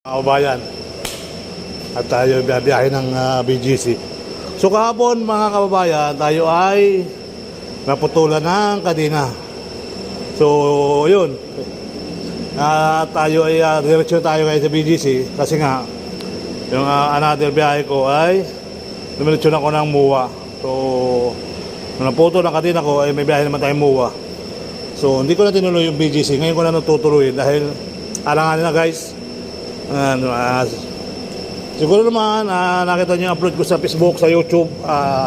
Kababayan, at tayo biyahe ng BGC. So kahapon mga kababayan, tayo ay naputulan ng kadena. So yun, tayo ay diretso tayo ngayon sa BGC kasi nga yung another biyahe ko ay dumiretso na ko ng MUA. So nung naputo ng kadena ko ay may biyahe naman tayong MUA. So hindi ko na tinuloy yung BGC, ngayon ko na natutuloy dahil alanganin na guys. Siguro naman nakita niyo yung upload ko sa Facebook, sa YouTube,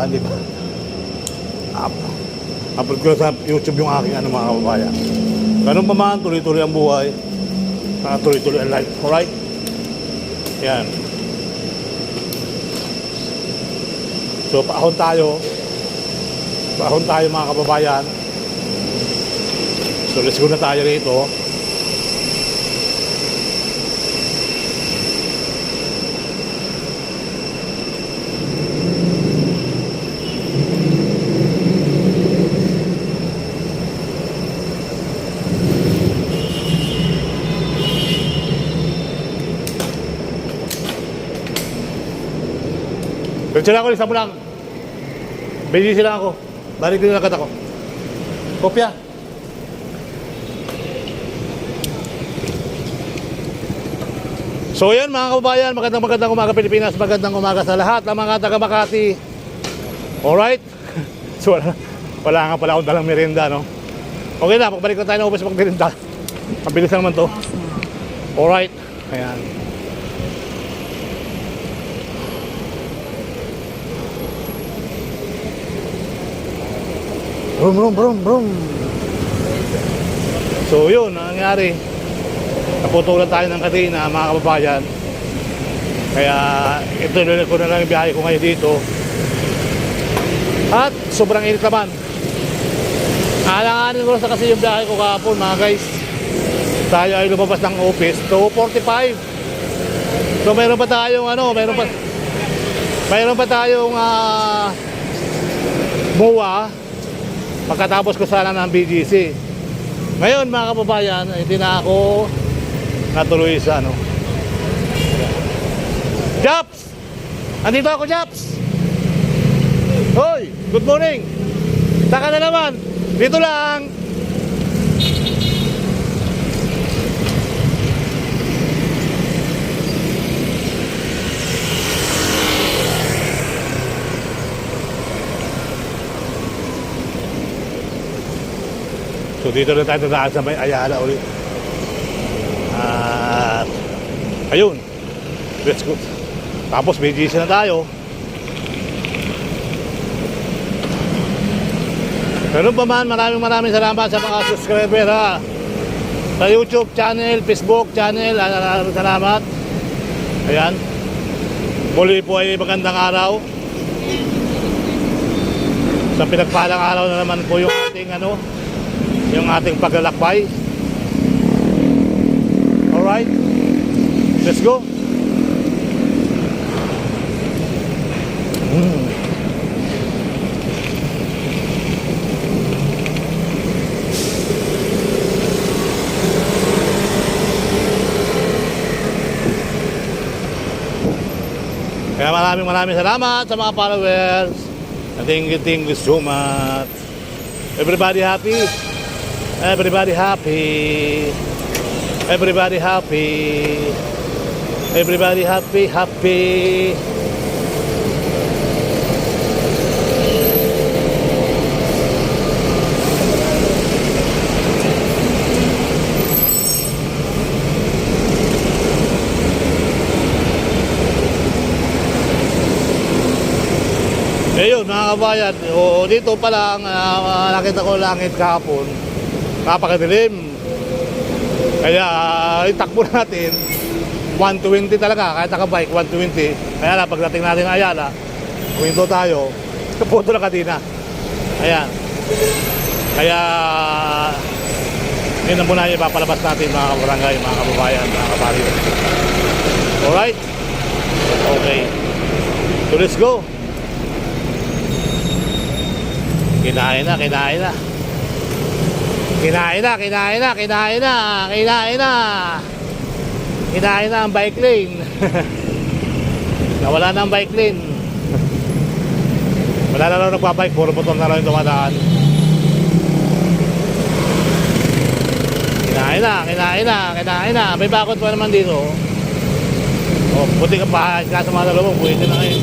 hindi ba? Upload ko sa YouTube yung aking mga kababayan. Ganun pa man, tuloy-tuloy ang buhay, tuloy-tuloy ang life, alright? Yan. So paahon tayo mga kababayan. So let's go na tayo rito. Diretso lang ako, isa mo lang. BGC lang ako. Balik din lang kata ko. Kopya. So yan mga kababayan, magandang umaga Pilipinas, magandang umaga sa lahat ng mga taga Makati. Alright? So wala nga pala akong dalang merienda, no? Okay na, pagbalik na tayo ng office magmerienda. Mabilis lang naman to. Alright. Ayan. Brum. So yun, nangyari. Naputulan tayo ng kadena mga kababayan. Kaya ito ko na lang yung biyahe ko ngayon dito. At sobrang init naman. Alanganin ko lang sa kasi yung biyahe ko kahapon mga guys. Tayo ay lumabas ng office 2:45. So mayroon pa tayong mayroon pa tayong MUA pagkatapos ko sana ng BGC. Ngayon mga kababayan, hindi na ako natuloy sa Japs! Andito ako, Japs! Hoy! Good morning! Saka na naman! Dito lang! So dito na tayo dadaan sa may Ayala ulit. Ayun. Let's go. Tapos BGC na tayo. Pero pa man, maraming salamat sa mga subscriber sa YouTube channel, Facebook channel. Salamat. Ayan. Muli po ay magandang araw. Sa pinagpalang araw na naman po yung ating paglalakbay. Alright, let's go. Kaya maraming salamat sa mga followers. Thank you so much. Everybody happy? Everybody happy. Everybody happy. Everybody happy. Ayun mga kabayan, dito pa lang nakita ko langit kahapon. Napakadilim. Kaya itakbo natin 120 talaga, kahit nakabike 120. Kaya na pagdating natin ng Ayala, huminto tayo, puto na kadena. Ayan. Kaya yun na muna yung ipapalabas natin mga kabarangay, mga kababayan, mga kabaryo. Alright? Okay. So let's go. Kinain na. Kinain na. Hinahin na ang bike lane. Nawala na ang bike lane. Wala na lang nagpapike, puro motor na lang yung dumadaan. Kinain na. May bakod pa naman dito. Oh, buti ka pa, kaso mga dalawang, pwede na ngayon.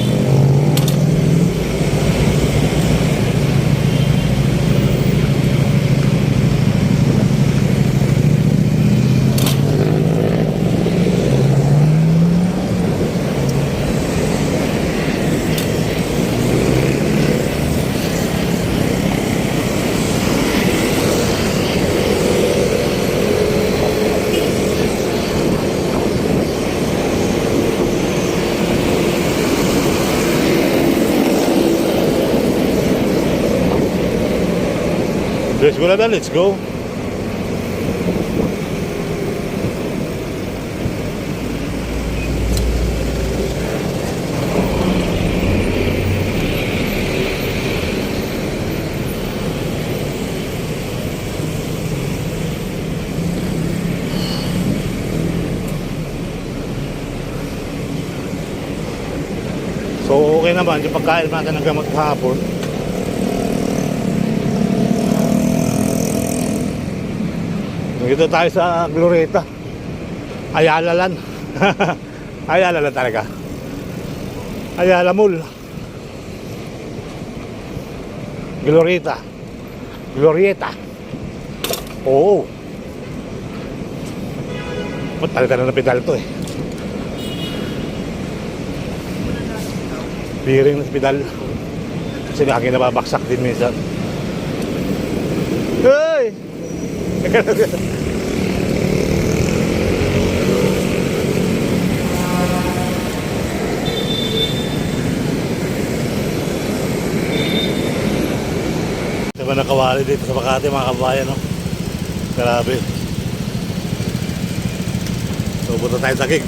Let's go na, let's go. So okay naman yung pagkain natin ng gamot kahapon. Dito tayo sa Glorieta. Ayala lang. Ayala lang talaga. Ayala Mall. Glorieta. Glorieta. Oo. Palitan na ng pedal to eh. Bearing ng pedal. Kasi aking nababaksak din minsan. Hey! Diba nakawali dito sa Makati mga kabayan, no? Grabe. So punta tayo sa gig.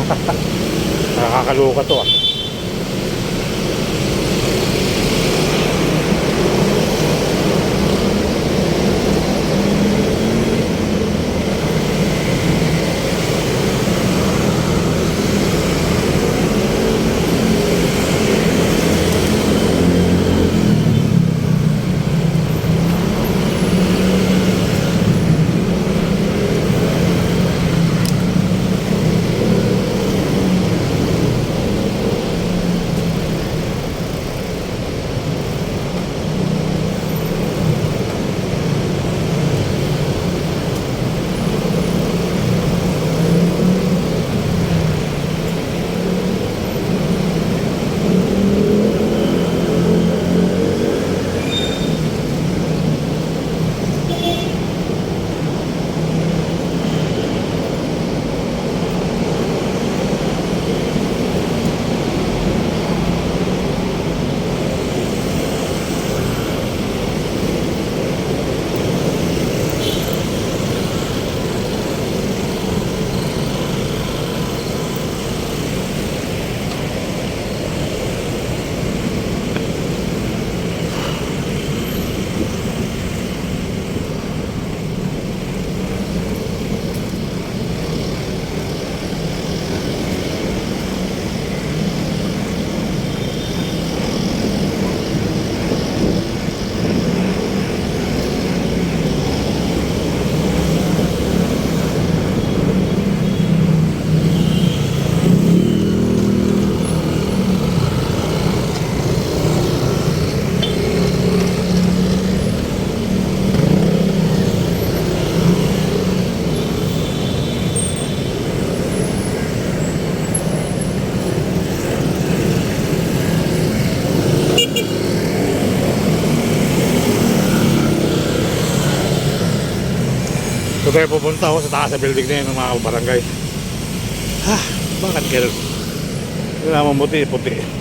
Nakakaloka to ah. So tayo pupunta ako sa taas sa building na yun ng mga kabarangay. Bakit ganun? Hindi naman puti.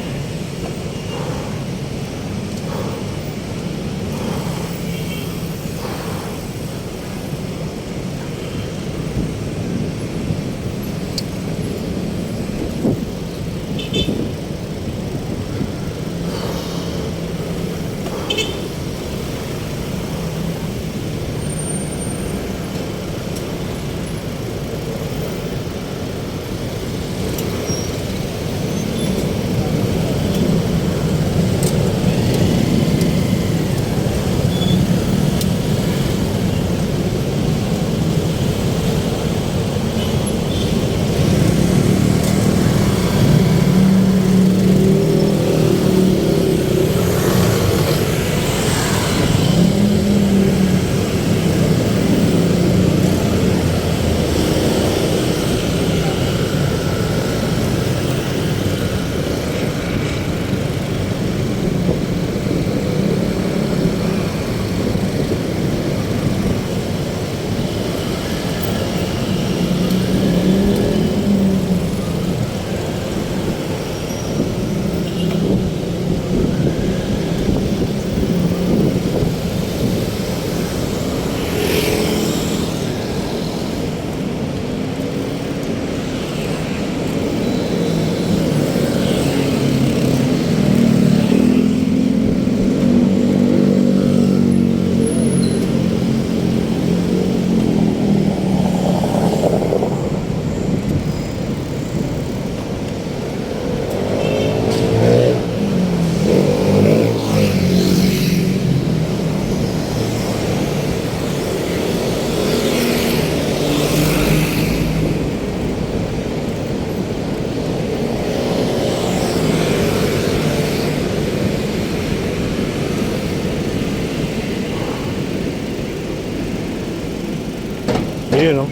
Ayun, no?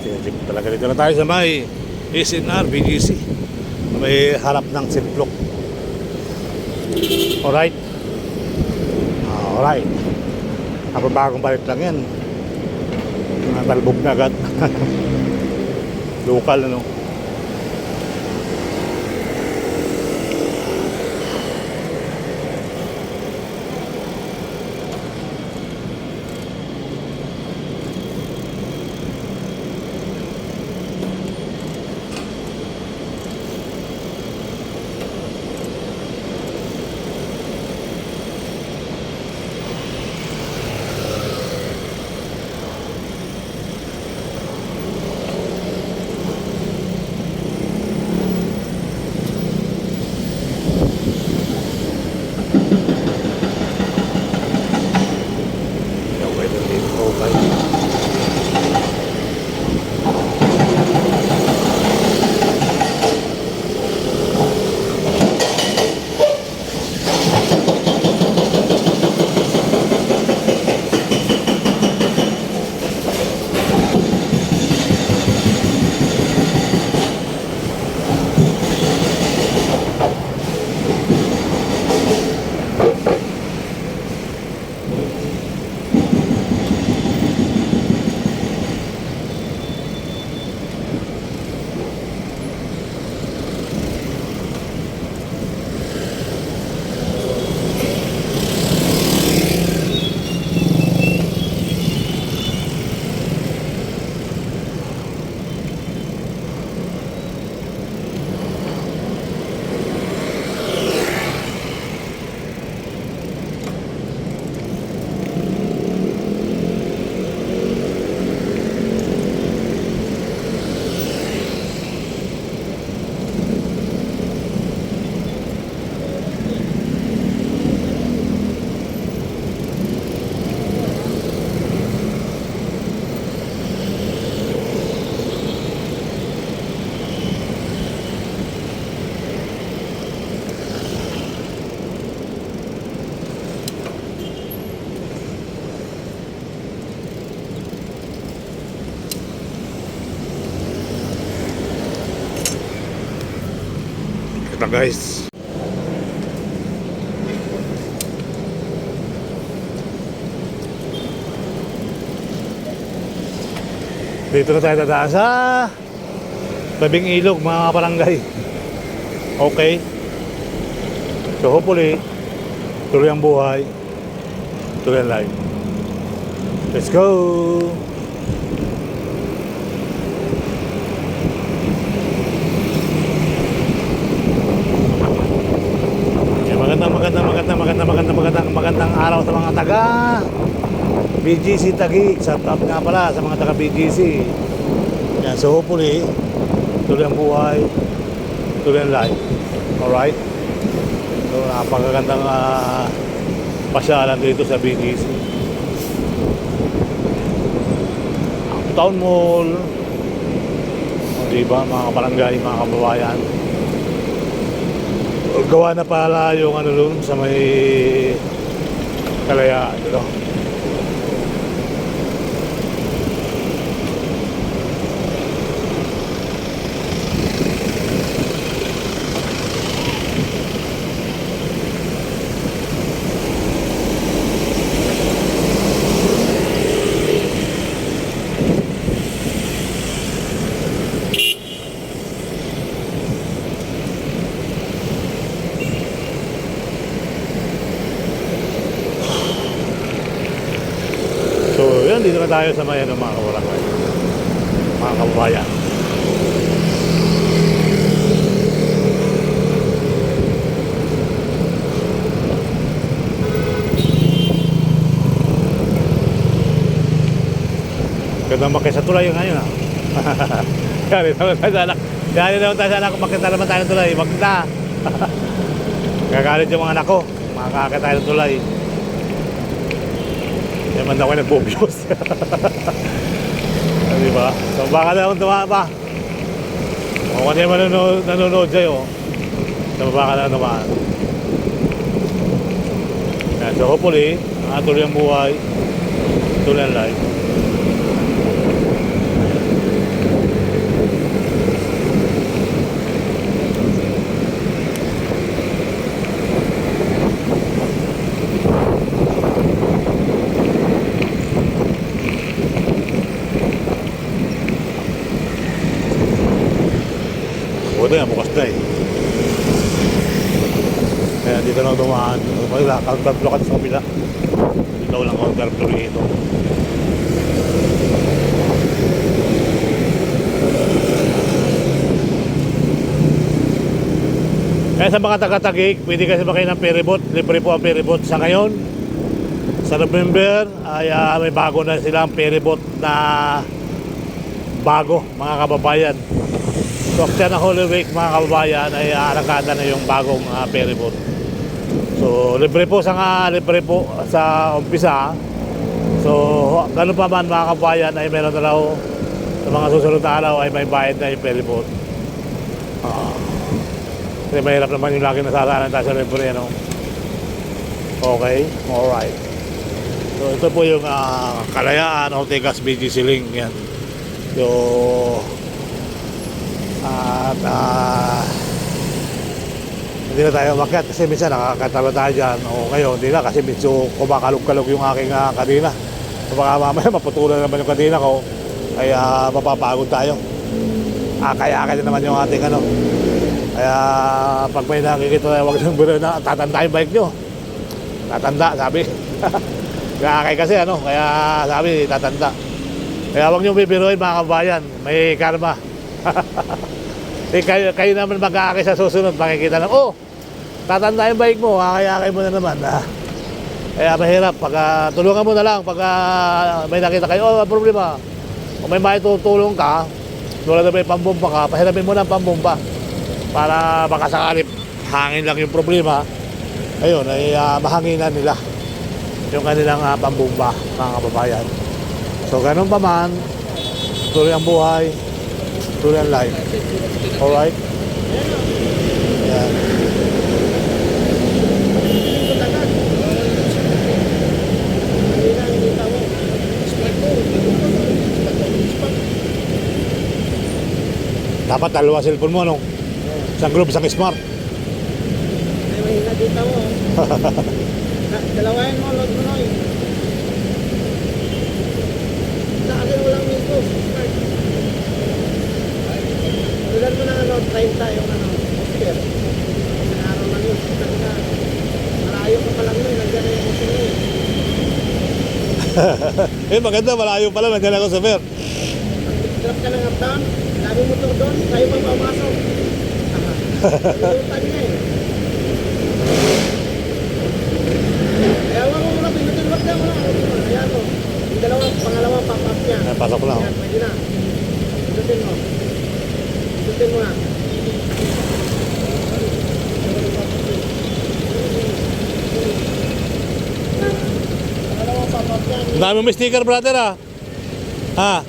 Tinatip talaga dito na tayo sa may SNR, BGC. May harap ng Simplok. Alright. Alright. Ako bagong palit lang yan. Natalbog na agad. Local, ano? tara guys. Dito na tayo dadaan sa tabing ilog mga barangay. Okay. So hopefully tuloy ang buhay, tuloy ang life. Let's go. Magandang araw sa mga taga BGC Taguig. Shout out nga pala sa mga taga BGC. Yan, so hopefully tuloy ang buhay, tuloy ang life. Alright? So napakagandang pasyalan dito sa BGC. Ang Town Mall, diba mga barangay, mga kababayan, gawa na pala yung ano doon sa may Kalayaan, you know? Dito na tayo sa may mga kabarangay, mga kababayan. Ganda makita sa tulay ngayon Yari naman tayo sa anak makita naman tayo ng tulay. Wag na. Gagalit yung mga anak ko, makakakita tayo ng tulay. Yaman na ako nagbobyos. Diba? So baka na akong tumapa. Kung ano yung nanonood sa'yo, so baka na tumaan. So hopefully, tuloy ang buhay, tuloy ang life. Buti nga, bukas na eh. Kaya dito na dumaan. Wala, counterflow ka sa kabila. Dito walang counterflow ito. Kaya sa mga taga-Taguig, pwede kasi makay ng ferryboat. Libre po ang ferryboat sa ngayon. Sa November, ay may bago na silang ferryboat na bago, mga kababayan. So after na Holy Week mga kababayan ay arakada na yung bagong ferryboat. So libre po sa umpisa. So gano'n pa man mga kababayan ay meron na raw sa mga susunod na araw ay may bayad na yung ferryboat. Kasi mahirap naman yung lagi nasaraanan tayo sa libre, ano? Okay, alright. So ito po yung Kalayaan, Ortigas, BGC Link. Yan. So at hindi na tayo umakyat kasi minsan nakakatalo tayo dyan o ngayon hindi na kasi medyo kumakalog-kalog yung aking kadena. So baka mamaya maputulan naman yung kadena ko ay mapapagod tayo. Kaya naman yung ating ano. Kaya pag may nakikita tayo wag nang biro na tatanda yung bike nyo. Tatanda sabi. Kakay kasi ano kaya sabi tatanda. Kaya wag nyo bibiruin mga kabayan, may karma. kayo naman mag-aakay sa susunod, makikita na, tatanda yung bike mo, akay-akay mo na naman. Kaya mahirap, pag tulungan mo na lang, pag may nakita kayo, problema. Kung may maitutulong ka, tulad na may pambomba ka, pahiramin mo na ang pambomba. Para baka sakali, hangin lang yung problema. Ayun, ay mahanginan nila yung kanilang pambomba, mga kababayan. So, ganun pa man, tuloy ang buhay, tuloy ang life. Alright? Yan. Dapat dalawa cellphone mo, no? Isang Globe, isang Smart. Nakita mo. Dalawain mo, load mo Noy. Sa akin walang minto. Tulan mo na ano, 30 yung ano. Oscar. Isang araw lang yun. Malayo ka pa lang yun. Nandiyan na yung Oscar yun. Eh, maganda, malayo pala. Nandiyan ako sa fair. Drop ka ng uptown. Dami motor doon. Tayo pang pamasok. Lulutan niya eh. Kaya wag mo muna, pinutin wag na mo na. Ayan o. Yung pangalawang pop-up niya. Pasok lang. Ayan, pwede na. Pinutin mo. Pinutin mo na. Pangalawang pop-up niya. Ang dami mo sticker, brother, ah. Ha?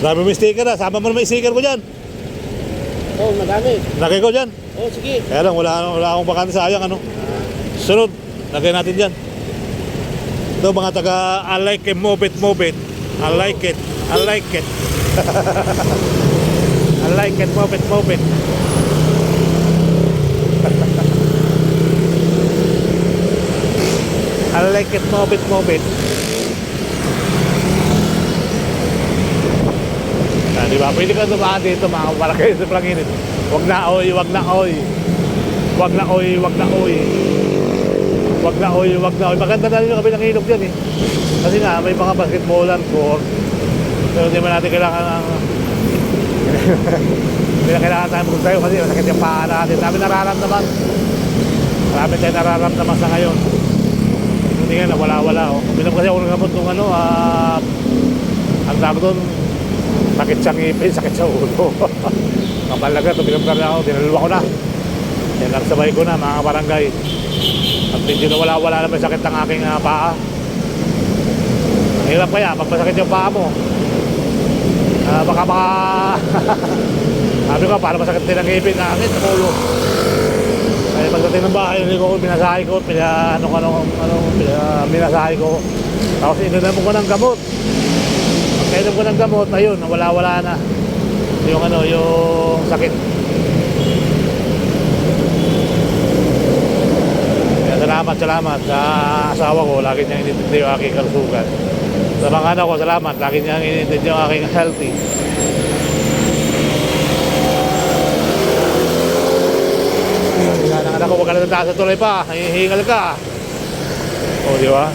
Dami mo sticker, ah. Sama mo naman yung sticker ko dyan. Oo, madami. Lagay ko dyan. Oo, sige. Kaya lang, wala akong bakante, sayang, ano. Sunod, lagay natin dyan. Ito, mga taga, I like it, move it, move it. I like it, I like it. I like it, move it, move it. I like it, move it, move it. Di ba? Pwede ka dumaan dito, mga malaki sa Planginit. Wag na oy, wag na oy. Wag na oy, wag na oy. Wag na oy, wag na oy. Maganda na rin yung kabilang ilog dyan eh. Kasi nga, may mga basketballan court. Pero hindi man natin kailangan ng... Hindi na kailangan tayo magsayo kasi masakit yung paa natin. Dami nararamdaman. Marami tayo nararamdaman sa ngayon. Hindi nga na wala-wala. Oh. Bilang kasi ako ng gamot nung ano, ang tawag doon, sakit sa ngipin, sakit sa ulo. Kapalaga, tuminom ka na ako, dinaluwa ko na. Yan ang sabay ko na, mga barangay. At hindi na wala na may sakit ng aking paa. Hirap kaya, pagpasakit yung paa mo. Baka sabi ko, para masakit din ang ngipin na angin, sa ulo. Kaya pagdating ng bahay, hindi ko binasahe ko, binasahe ko. Tapos inunan mo ko ng gamot. Kailan ko ng gamot, ayun, wala na yung yung sakit. Kaya salamat sa asawa ko, lagi niyang inintindi yung aking kalusugan. Sa mga anak ko, salamat, lagi niyang inintindi yung aking healthy. Kaya ng anak ko, wag ka na taas sa tuloy pa, hihingal ka. O, di ba?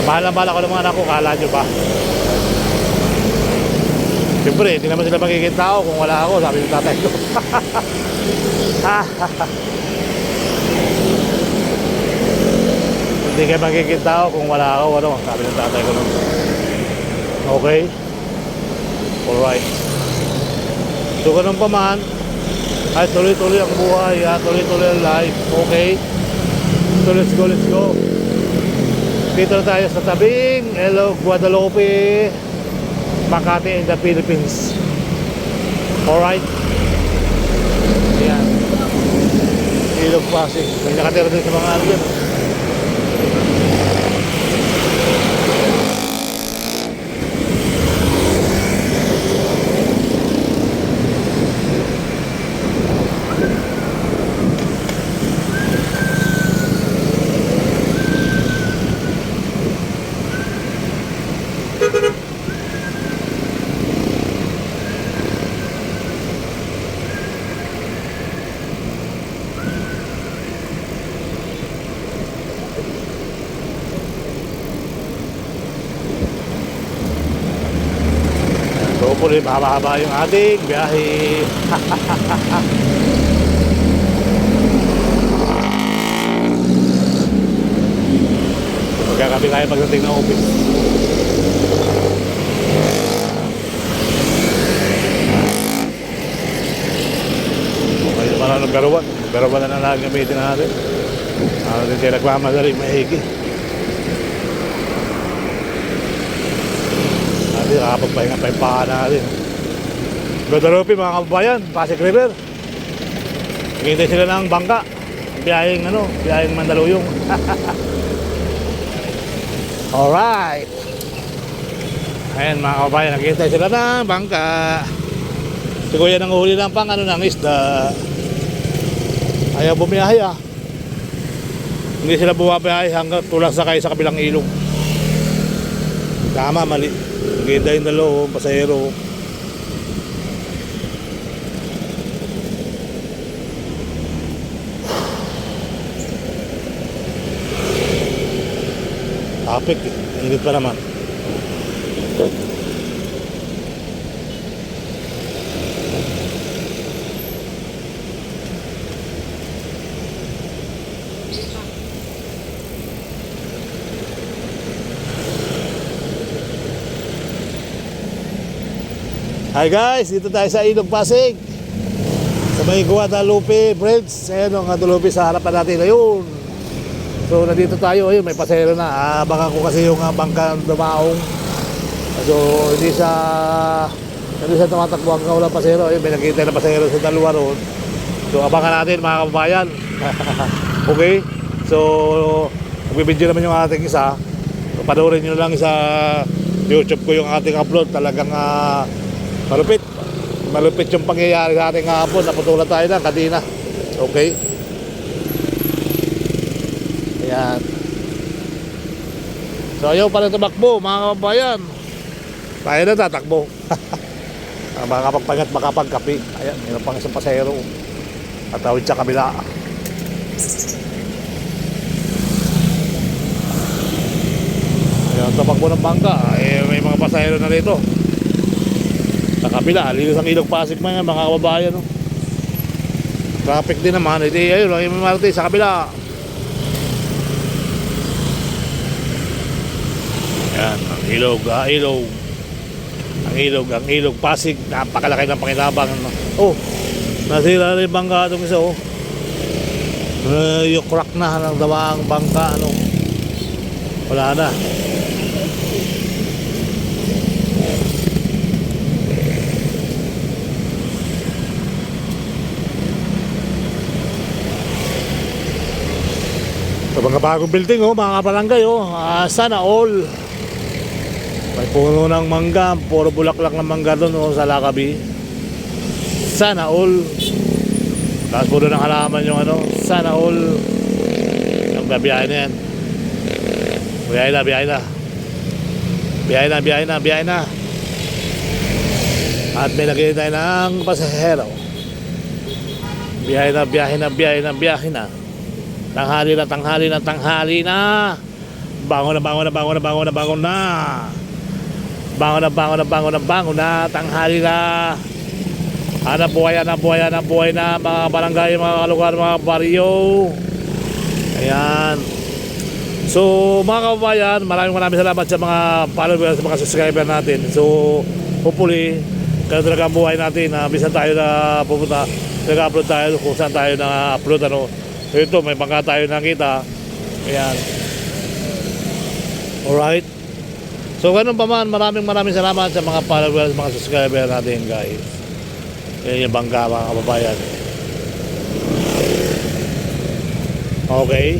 Mahal ako ng mga anak ko, kala nyo ba? Siyempre, hindi naman sila magiging tao kung wala ako, sabi ng tatay ko. Hindi kayo magiging tao kung wala ako, ano, sabi ng tatay ko. Okay? Alright. So, ganun pa man, ay tuloy-tuloy ang buhay, tuloy-tuloy ang life. Okay? So, let's go. Dito na tayo sa tabing Hello, Guadalupe, Makati in the Philippines. Alright. Ayan. Ilog Pasig. May nakatira din sa mga ano dyan. Hopefully, mahaba-haba yung ating biyahe. Magkakapi tayo pagdating ng office. Okay naman ang number 1 na lang gamitin natin. Ano din tayo nagmamadali, maigi. Natin, nakapagpahinga pa yung paa natin. Guadalupe, mga kababayan, Pasig River. Hintay sila ng bangka. Biyaheng Mandaluyong. Alright. Ayan mga kababayan, naghihintay sila ng bangka. Si Kuya nang huli ng ng isda. Ayaw bumiyahe ah. Hindi sila bumabiyahe hanggang tulang sakay sa kabilang ilog. Tama, mali. Ganda yung dalo, pasahero. Traffic, init pa naman. Hi guys, dito tayo sa Ilog Pasig. Sa may Guadalupe Bridge. Ayan ang Guadalupe sa harapan natin. Ayun. So nandito tayo, ayun, may pasahero na. Abangan ko kasi yung bangka dumaong. So hindi siya tumatakbo hanggang walang pasahero. Ayun, may nakita na pasahero sa dalawa roon. So abangan natin mga kababayan. Okay? So magbibideo naman yung ating isa. So, panoorin nyo lang sa YouTube ko yung ating upload. Talagang malupit yung pangyayari sa ating hapon. Naputulan tayo na kanina. Okay? Ayan. So ayaw pala tumakbo mga kababayan. Tayo na tatakbo. Makapagpangat, makapagkapi. Ayan, mayroon pang isang pasahero. At tawid sa kabila. Ayan, tumakbo ng bangka. May mga pasahero na rito. Sa kabila, linis ang Ilog Pasig mga kababayan. No? Traffic din naman. Ayun, yung MRT sa kabila. Yan, ang ilog. Ang ilog Pasig, napakalaki ng pakinabang. Oh, nasira na yung bangka itong isa, oh. Yung crack na ng dawaang bangka, ano. Wala na. Sa mga bagong building, oh, mga kabarangay, oh. Sana all. May puno ng mangga, puro bulaklak ng mangga doon, oh, sa Lakabi. Sana all. Tapos puro ng halaman yung ano, sana all. Ang biyahe na yan. Biyahe na. At may lagay tayo ng pasahero. Biyahe na. Tanghali na. Bangon na. Tanghali na. Hanap buhay na mga barangay, mga lugar, mga baryo. Ayan. So mga kababayan, maraming salamat sa mga followers, sa mga subscriber natin. So hopefully kayo talaga ang buhay natin na bisan tayo na pupunta, nag-upload tayo kung saan tayo na-upload, ano. So ito, may bangka tayo nakita. Ayan. Alright. So ganun pa man, maraming salamat sa mga followers, mga subscriber natin guys. Yan yung bangka mga kababayan. Okay.